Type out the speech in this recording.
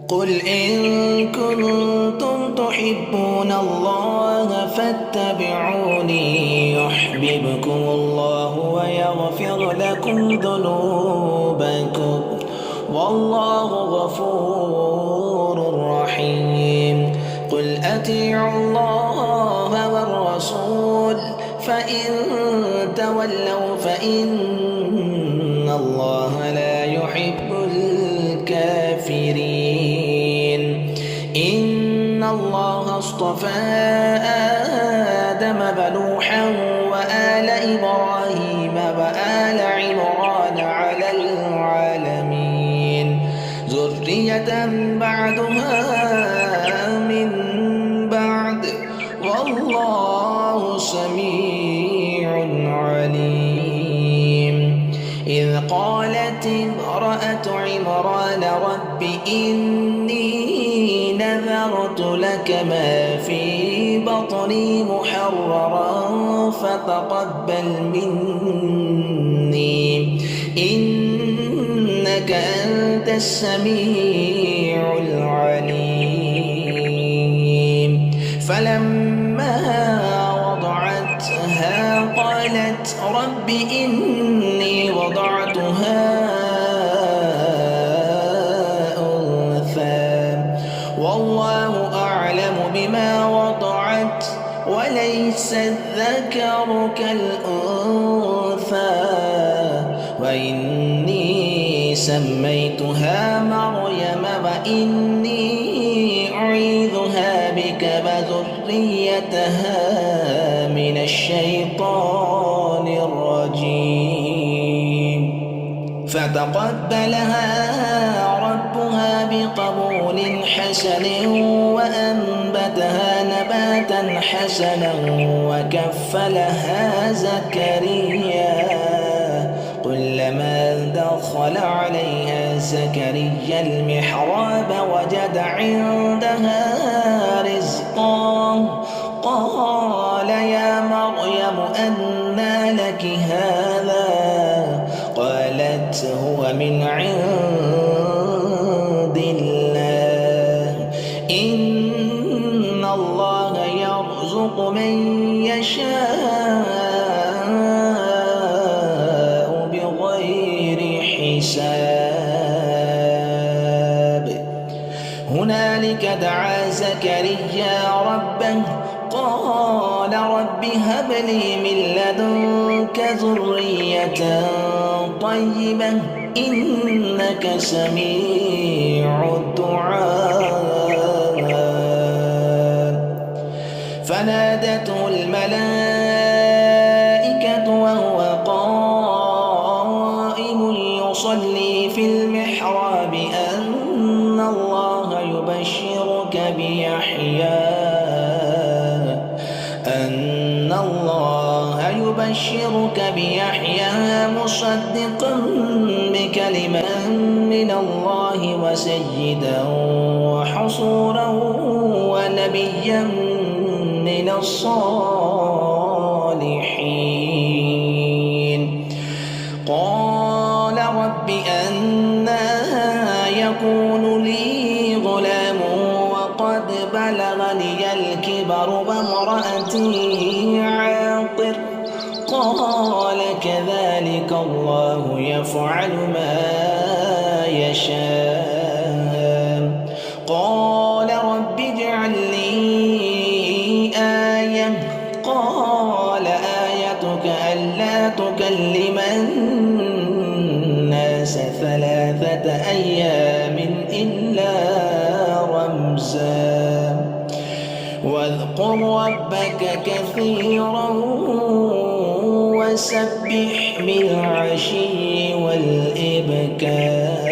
قل إن كنتم تحبون الله فاتبعوني يحببكم الله ويغفر لكم ذنوبكم والله غفور رحيم. قل أطيعوا الله والرسول فإن تولوا فإن الله لا يحب الكافرين. إن الله اصطفى آدم ونوحا وآل إبراهيم وآل عمران على العالمين ذرية بعدها من بعد والله سميع عليم. إذ قالت امرأة عمران رب إني نذرت لك ما في بطني محررا فتقبل مني إنك أنت السميع العليم. فلما وضعتها قالت رب إني وضعتها أنثى والله أعلم بما وضعت وليس الذكر كالأنثى وإني سميتها مريم وإني أعيذها بك وذريتها من الشيطان الرجيم. فتقبلها ربها بقبول حسن وأنبتها نباتا حسنا وكفلها زكريا كلما دخل عليها زكريا المحراب وجد عندها رزقا قال يا مريم أنى لك هذا قالت هو من عند الله إن الله يرزق من يشاء بغير حساب. هنالك دعا زكريا ربه قال رب هب لي من لدنك ذرية طيبة إنك سميع الدعاء. فنادته الملائكة وهو قائم يصلي في المحراب أن الله يبشرك بيحيى مصدقا بكلمة من الله وسيدا وحصورا ونبيا من الصالحين. قال رب أنى يكون لي غلام وقد بلغني الكبر وامرأتي عاقر قال كذلك الله يفعل ما يشاء. قال رب اجعل لي آية قال آيتك ألا تكلم الناس 3 أيام إلا رمزا واذكر ربك كثيرا وسبح بالعشي والإبكار.